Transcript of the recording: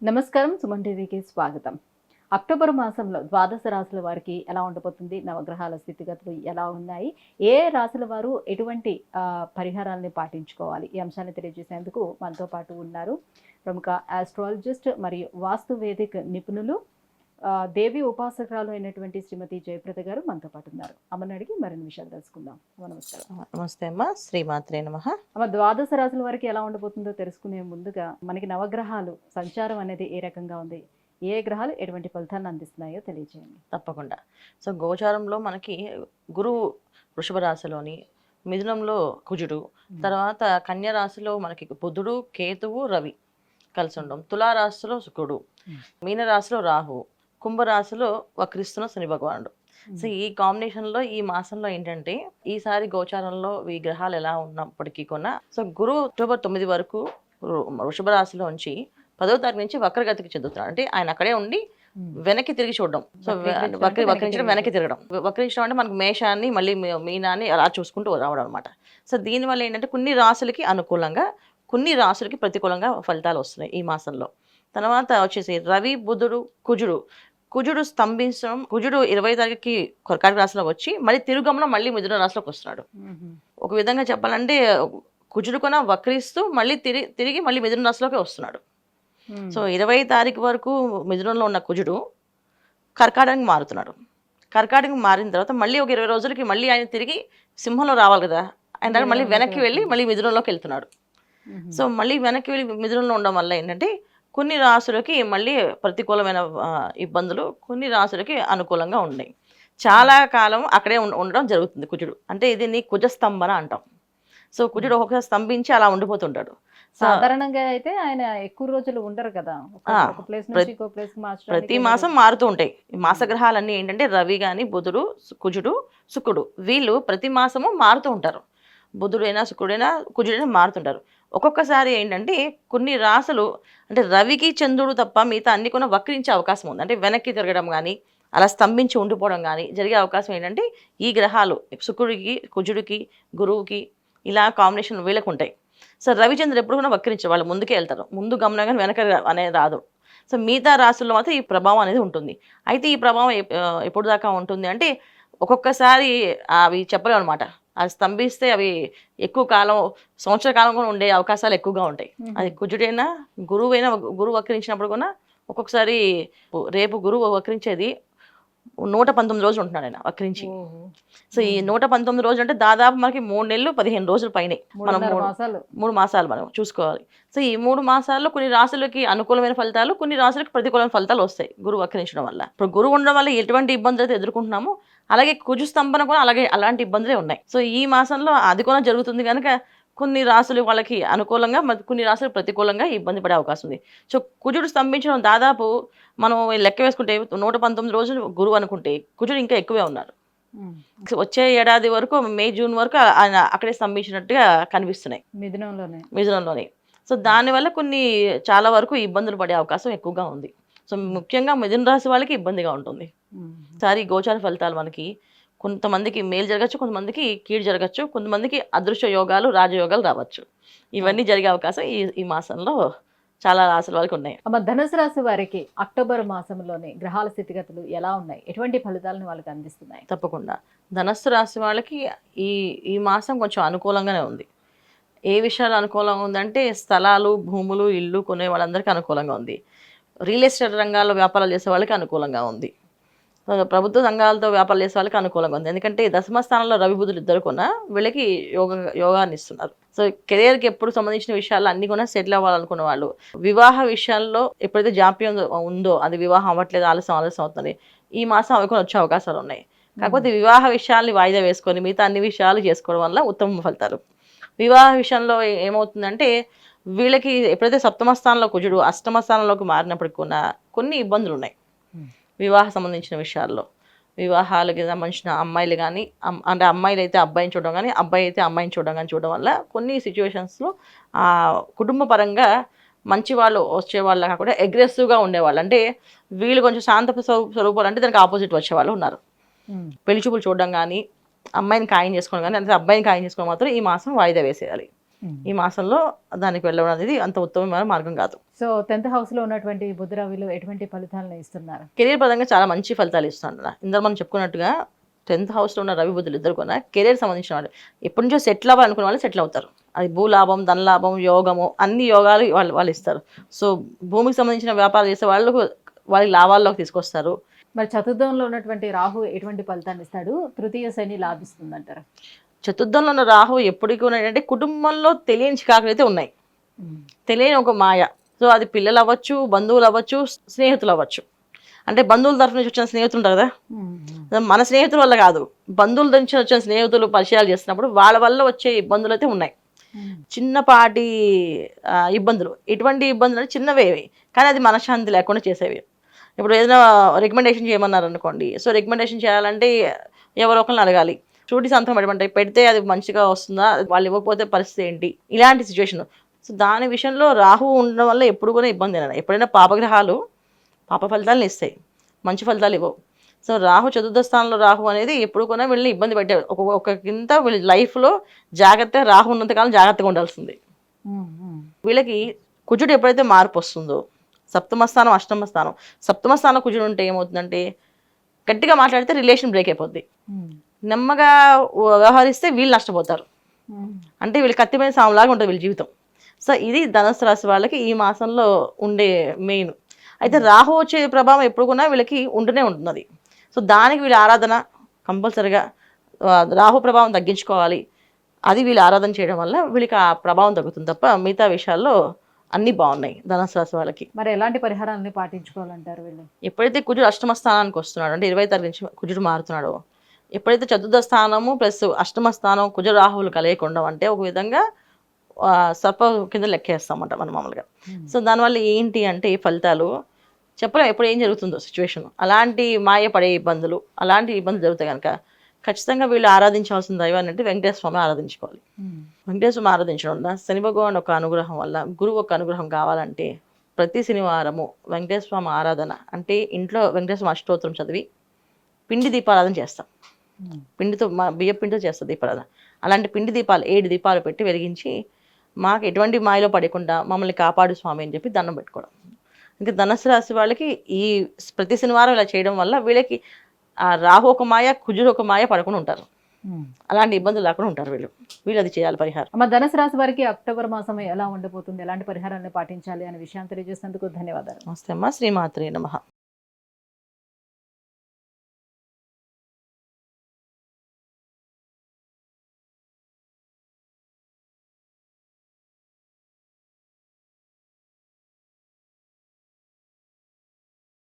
నమస్కారం. సుమన్ టీవీకి స్వాగతం. అక్టోబర్ మాసంలో ద్వాదశ రాశుల వారికి ఎలా ఉండబోతుంది? నవగ్రహాల స్థితిగతులు ఎలా ఉన్నాయి? ఏ రాశుల వారు ఎటువంటి పరిహారాలని పాటించుకోవాలి? ఈ అంశాన్ని తెలియజేసేందుకు మనతో పాటు ఉన్నారు ప్రముఖ ఆస్ట్రాలజిస్ట్ మరియు వాస్తు వేదిక నిపుణులు దేవి ఉపాసకురాలు అయినటువంటి శ్రీమతి జయప్రద గారు మనతో పాటు ఉన్నారు. అమ్మని అడిగి మరిన్ని విషయాలు తెలుసుకుందాం. నమస్కారం. నమస్తే అమ్మ. శ్రీమాత్రే నమః. అమ్మ, ద్వాదశ రాశుల వారికి ఎలా ఉండబోతుందో తెలుసుకునే ముందుగా మనకి నవగ్రహాలు సంచారం అనేది ఏ రకంగా ఉంది, ఏ గ్రహాలు ఎటువంటి ఫలితాలను అందిస్తున్నాయో తెలియజేయండి. తప్పకుండా. సో గోచారంలో మనకి గురువు వృషభ రాశిలోని, మిథునంలో కుజుడు, తర్వాత కన్య రాశిలో మనకి బుధుడు, కేతువు, రవి కలిసి ఉండడం, తులారాశిలో శుక్రుడు, మీనరాశిలో రాహు, కుంభరాశిలో వక్రిస్తున్న శని భగవానుడు. సో ఈ కాంబినేషన్లో ఈ మాసంలో ఏంటంటే ఈసారి గోచారంలో ఈ గ్రహాలు ఎలా ఉన్నప్పటికీ కూడా సో గురువు అక్టోబర్ 9 వరకు వృషభ రాశిలో ఉంచి 10వ తారీఖు నుంచి వక్రగతికి చెందుతున్నాడు. అంటే ఆయన అక్కడే ఉండి వెనక్కి తిరిగి చూడడం. సో వక్రించడం, వెనక్కి తిరగడం. వక్రించడం అంటే మనకు మేషాన్ని మళ్ళీ మీనాన్ని అలా చూసుకుంటూ రావడం అనమాట. సో దీనివల్ల ఏంటంటే కొన్ని రాశులకి అనుకూలంగా, కొన్ని రాశులకి ప్రతికూలంగా ఫలితాలు వస్తున్నాయి ఈ మాసంలో. తర్వాత వచ్చేసి రవి, బుధుడు, కుజుడు స్తంభించడం. కుజుడు 20వ తారీఖుకి కర్కాటక రాశిలో వచ్చి మళ్ళీ తిరుగమనం మళ్ళీ మిథున రాశిలోకి వస్తున్నాడు. ఒక విధంగా చెప్పాలంటే కుజుడు కూడా వక్రిస్తూ మళ్ళీ తిరిగి మళ్ళీ మిథున రాశిలోకి వస్తున్నాడు. సో 20వ తారీఖు వరకు మిథునంలో ఉన్న కుజుడు కర్కాటకానికి మారుతున్నాడు. కర్కాటకం మారిన తర్వాత మళ్ళీ ఒక 20 రోజులకి మళ్ళీ ఆయన తిరిగి సింహంలో రావాలి కదా, ఆయన మళ్ళీ వెనక్కి వెళ్ళి మళ్ళీ మిథునంలోకి వెళ్తున్నాడు. సో మళ్ళీ వెనక్కి వెళ్ళి మిథునంలో ఉండడం వల్ల ఏంటంటే కొన్ని రాశులకి మళ్ళీ ప్రతికూలమైన ఇబ్బందులు, కొన్ని రాశులకి అనుకూలంగా ఉన్నాయి. చాలా కాలం అక్కడే ఉండడం జరుగుతుంది కుజుడు. అంటే ఇది నీ కుజస్తంభన అంటాం. సో కుజుడు ఒక్కొక్కసారి స్తంభించి అలా ఉండిపోతుంటాడు. సాధారణంగా అయితే ఆయన ఎక్కువ రోజులు ఉండరు కదా, ప్రతి మాసం మారుతూ ఉంటాయి. మాసగ్రహాలన్నీ ఏంటంటే రవి కానీ, బుధుడు, కుజుడు, శుక్రుడు వీళ్ళు ప్రతి మాసము మారుతూ ఉంటారు. బుధుడైనా, శుక్రుడైనా, కుజుడైనా మారుతుంటారు. ఒక్కొక్కసారి ఏంటంటే కొన్ని రాశులు అంటే రవికి, చంద్రుడు తప్ప మిగతా అన్ని కూడా వక్రించే అవకాశం ఉంది. అంటే వెనక్కి తిరగడం కానీ, అలా స్తంభించి ఉండిపోవడం కానీ జరిగే అవకాశం ఏంటంటే ఈ గ్రహాలు శుక్రుడికి, కుజుడికి, గురువుకి ఇలా కాంబినేషన్ వీళ్ళకు ఉంటాయి. సో రవిచంద్రుడు ఎప్పుడు కూడా వక్రించారు, వాళ్ళు ముందుకే వెళ్తారు. ముందు గమనం కానీ వెనక అనేది రాదు. సో మిగతా రాశుల్లో మాత్రం ఈ ప్రభావం అనేది ఉంటుంది. అయితే ఈ ప్రభావం ఎప్పుడు దాకా ఉంటుంది అంటే ఒక్కొక్కసారి అవి చెప్పలేము అనమాట. అవి స్తంభిస్తే అవి ఎక్కువ కాలం, సంవత్సర కాలం కూడా ఉండే అవకాశాలు ఎక్కువగా ఉంటాయి. అది కుజుడైనా, గురువు వక్రించినప్పుడు కూడా ఒక్కొక్కసారి రేపు గురువు వక్రించేది 119 రోజులు ఉంటున్నాడు ఆయన వక్రించి. సో ఈ 119 రోజులు అంటే దాదాపు మనకి 3 నెలలు 15 రోజుల పైనే, మనం 3 మాసాలు మనం చూసుకోవాలి. సో ఈ 3 మాసాల్లో కొన్ని రాశులకి అనుకూలమైన ఫలితాలు, కొన్ని రాశులకి ప్రతికూలమైన ఫలితాలు వస్తాయి గురువు వక్రించడం వల్ల. ఇప్పుడు గురువు ఉండడం వల్ల ఎటువంటి ఇబ్బందులు అయితే ఎదుర్కొంటున్నామో అలాగే కుజు స్తంభన కూడా అలాంటి ఇబ్బందులే ఉన్నాయి. సో ఈ మాసంలో అది కూడా జరుగుతుంది కనుక కొన్ని రాశులు వాళ్ళకి అనుకూలంగా, కొన్ని రాశులు ప్రతికూలంగా ఇబ్బంది పడే అవకాశం ఉంది. సో కుజుడు స్తంభించడం దాదాపు మనం లెక్క వేసుకుంటే 119 రోజులు గురువు అనుకుంటే కుజుడు ఇంకా ఎక్కువే ఉన్నారు. వచ్చే ఏడాది వరకు మే, జూన్ వరకు ఆయన అక్కడే స్తంభించినట్టుగా కనిపిస్తున్నాయి మిథునంలోనే. సో దానివల్ల చాలా వరకు ఇబ్బందులు పడే అవకాశం ఎక్కువగా ఉంది. సో ముఖ్యంగా మిథున రాశి వాళ్ళకి ఇబ్బందిగా ఉంటుంది. సారి గోచార ఫలితాలు మనకి కొంతమందికి మేలు జరగచ్చు, కొంతమందికి కీడు జరగచ్చు, కొంతమందికి అదృశ్య యోగాలు, రాజయోగాలు రావచ్చు. ఇవన్నీ జరిగే అవకాశం ఈ మాసంలో చాలా రాశుల వాళ్ళకి ఉన్నాయి. ధనుసు రాశి వారికి అక్టోబర్ మాసంలోనే గ్రహాల స్థితిగతులు ఎలా ఉన్నాయి, ఎటువంటి ఫలితాలను వాళ్ళకి అందిస్తున్నాయి? తప్పకుండా ధనుసు రాశి వాళ్ళకి ఈ మాసం కొంచెం అనుకూలంగానే ఉంది. ఏ విషయాలు అనుకూలంగా ఉందంటే స్థలాలు, భూములు, ఇల్లు కొనే వాళ్ళందరికీ అనుకూలంగా ఉంది. రియల్ ఎస్టేట్ రంగాల్లో వ్యాపారాలు చేసే వాళ్ళకి అనుకూలంగా ఉంది. ప్రభుత్వ రంగాలతో వ్యాపారాలు చేసే వాళ్ళకి అనుకూలంగా ఉంది. ఎందుకంటే దశమ స్థానంలో రవి, బుధులు ఇద్దరు కూడా వీళ్ళకి యోగాన్ని ఇస్తున్నారు. సో కెరియర్కి ఎప్పుడు సంబంధించిన విషయాలు అన్ని కూడా సెటిల్ అవ్వాలనుకున్న వాళ్ళు, వివాహ విషయాల్లో ఎప్పుడైతే జాప్యం ఉందో, అది వివాహం అవ్వట్లేదు, ఆలస్యం అవుతుంది, ఈ మాసం అవి కూడా వచ్చే అవకాశాలు ఉన్నాయి. కాకపోతే వివాహ విషయాల్ని వాయిదా వేసుకొని మిగతా అన్ని విషయాలు చేసుకోవడం వల్ల ఉత్తమ ఫలితాలు. వివాహ విషయంలో ఏమవుతుందంటే వీళ్ళకి ఎప్పుడైతే సప్తమ స్థానంలో కుజుడు అష్టమ స్థానంలోకి మారినప్పటికీ కూడా కొన్ని ఇబ్బందులు ఉన్నాయి వివాహ సంబంధించిన విషయాల్లో. వివాహాలకి సంబంధించిన అమ్మాయిలు కానీ, అంటే అమ్మాయిలు అయితే అబ్బాయిని చూడడం కానీ, అబ్బాయి అయితే అమ్మాయిని చూడడం వల్ల కొన్ని సిచ్యువేషన్స్లో కుటుంబ పరంగా మంచి వాళ్ళు వచ్చే వాళ్ళు కాకుండా అగ్రెసివ్గా ఉండేవాళ్ళు. అంటే వీళ్ళు కొంచెం శాంత స్వరూపాలు అంటే దానికి ఆపోజిట్ వచ్చేవాళ్ళు ఉన్నారు. పెళ్లి చూపులు చూడడం కానీ, అమ్మాయిని ఖాయం చేసుకోవడం కానీ, అంటే అబ్బాయిని ఖాయం చేసుకోవడం మాత్రం ఈ మాసం వాయిదా వేసేయాలి. ఈ మాసంలో దానికి వెళ్ళడం అనేది అంత ఉత్తమమైన మార్గం కాదు. సో 10th house లో ఉన్నటువంటి బుధ రవిలు ఎటువంటి ఫలితాలను ఇస్తున్నారు? కెరీర్ పరంగా చాలా మంచి ఫలితాలు ఇస్తున్నాడు. ఇందులో మనం చెప్పుకున్నట్టుగా 10th హౌస్లో ఉన్న రవి బుధులు ఇద్దరు కూడా కెరీర్ సంబంధించిన వాళ్ళు ఎప్పటి నుంచో సెటిల్ అవ్వాలనుకున్న వాళ్ళు సెటిల్ అవుతారు. అది భూలాభం, ధనలాభం, యోగము అన్ని యోగాలు వాళ్ళు ఇస్తారు. సో భూమికి సంబంధించిన వ్యాపారం చేసే వాళ్ళకు వాళ్ళకి లాభాల్లోకి తీసుకొస్తారు. మరి చతుర్థంలో ఉన్నటువంటి రాహు ఎటువంటి ఫలితాన్ని ఇస్తాడు? తృతీయ శని లాభిస్తుంది అంటారు. చతుర్థంలో ఉన్న రాహు ఎప్పటికీ ఉన్నాయంటే కుటుంబంలో తెలియని చికాకులు అయితే ఉన్నాయి. తెలియని ఒక మాయ. సో అది పిల్లలు అవ్వచ్చు, బంధువులు అవ్వచ్చు, స్నేహితులు అవ్వచ్చు. అంటే బంధువుల తరఫు నుంచి వచ్చిన స్నేహితులు ఉంటారు కదా, మన స్నేహితుల వల్ల కాదు, బంధువుల నుంచి వచ్చిన స్నేహితులు పరిచయాలు చేస్తున్నప్పుడు వాళ్ళ వల్ల వచ్చే ఇబ్బందులు అయితే ఉన్నాయి. చిన్నపాటి ఇబ్బందులు, ఎటువంటి ఇబ్బందులు అంటే చిన్నవేవి, కానీ అది మనశ్శాంతి లేకుండా చేసేవి. ఇప్పుడు ఏదైనా రికమెండేషన్ చేయమన్నారు అనుకోండి, సో రికమెండేషన్ చేయాలంటే ఎవరో ఒకరిని అడగాలి, షూరిటీ సంతకం పెట్టమంటే పెడితే అది మంచిగా వస్తుందా, వాళ్ళు ఇవ్వకపోతే పరిస్థితి ఏంటి, ఇలాంటి సిచ్యువేషన్. సో దాని విషయంలో రాహు ఉండడం వల్ల ఎప్పుడు కూడా ఇబ్బంది అయినా, ఎప్పుడైనా పాపగ్రహాలు పాప ఫలితాలను ఇస్తాయి, మంచి ఫలితాలు ఇవ్వవు. సో రాహు చతుర్థ స్థానంలో రాహు అనేది ఎప్పుడు కూడా వీళ్ళని ఇబ్బంది పెట్టారు. ఒక కింద వీళ్ళ లైఫ్లో జాగ్రత్తగా రాహు ఉన్నంతకాలం జాగ్రత్తగా ఉండాల్సింది. వీళ్ళకి కుజుడు ఎప్పుడైతే మార్పు వస్తుందో, సప్తమ స్థానం, అష్టమ స్థానం, సప్తమ స్థానం కుజుడు ఉంటే ఏమవుతుందంటే గట్టిగా మాట్లాడితే రిలేషన్ బ్రేక్ అయిపోద్ది. నెమ్మగా వ్యవహరిస్తే వీళ్ళు నష్టపోతారు. అంటే వీళ్ళు కత్తిమైన సాములాగా ఉంటుంది వీళ్ళ జీవితం. సో ఇది ధనుసు రాశి వాళ్ళకి ఈ మాసంలో ఉండే మెయిన్. అయితే రాహు వచ్చే ప్రభావం ఎప్పుడు కూడా వీళ్ళకి ఉంటూనే ఉంటున్నది. సో దానికి వీళ్ళ ఆరాధన కంపల్సరిగా రాహు ప్రభావం తగ్గించుకోవాలి. అది వీళ్ళు ఆరాధన చేయడం వల్ల వీళ్ళకి ఆ ప్రభావం తగ్గుతుంది తప్ప మిగతా విషయాల్లో అన్నీ బాగున్నాయి ధనుసు రాశి వాళ్ళకి. మరి ఎలాంటి పరిహారాలని పాటించుకోవాలంటారు వీళ్ళు? ఎప్పుడైతే కుజుడు అష్టమ స్థానానికి వస్తున్నాడు, అంటే 20 తారీఖు నుంచి కుజుడు మారుతున్నాడో, ఎప్పుడైతే చతుర్థ స్థానము ప్లస్ అష్టమ స్థానం కుజ రాహువులు కలయకుండా అంటే ఒక విధంగా సర్ప కింద లెక్కేస్తామంట మనం మామూలుగా. సో దానివల్ల ఏంటి అంటే ఈ ఫలితాలు చెప్పలేం ఎప్పుడు ఏం జరుగుతుందో సిచ్యువేషన్. అలాంటి మాయ పడే ఇబ్బందులు, అలాంటి ఇబ్బందులు జరుగుతాయి కనుక ఖచ్చితంగా వీళ్ళు ఆరాధించాల్సిన దైవాన్ని అంటే వెంకటేశ్వర స్వామి ఆరాధించుకోవాలి. వెంకటేశ్వర స్వామి ఆరాధించడం వల్ల శని భగవాన్ ఒక అనుగ్రహం వల్ల, గురువు ఒక అనుగ్రహం కావాలంటే ప్రతి శనివారము వెంకటేశ్వర స్వామి ఆరాధన అంటే ఇంట్లో వెంకటేశ్వర స్వామి అష్టోత్తరం చదివి పిండి దీపారాధన చేస్తాం. పిండితో బియ్య పిండితో చేస్తాం దీపారాధన. అలాంటి పిండి దీపాలు 7 దీపాలు పెట్టి వెలిగించి మాకు ఎటువంటి మాయలో పడకుండా మమ్మల్ని కాపాడు స్వామి అని చెప్పి దండం పెట్టుకోవడం. ఇంకా ధనుసు రాశి వాళ్ళకి ఈ ప్రతి శనివారం ఇలా చేయడం వల్ల వీళ్ళకి ఆ రాహు ఒక మాయ, కుజుడు ఒక మాయ పడకుండా ఉంటారు. అలాంటి ఇబ్బందులు లేకుండా ఉంటారు వీళ్ళు అది చేయాలి పరిహారం. అమ్మ, ధనుసు రాశి వారికి అక్టోబర్ మాసం ఎలా ఉండబోతుంది, ఎలాంటి పరిహారాన్ని పాటించాలి అనే విషయాన్ని తెలియజేసినందుకు ధన్యవాదాలు. నమస్తే అమ్మ. శ్రీమాత్రే నమః.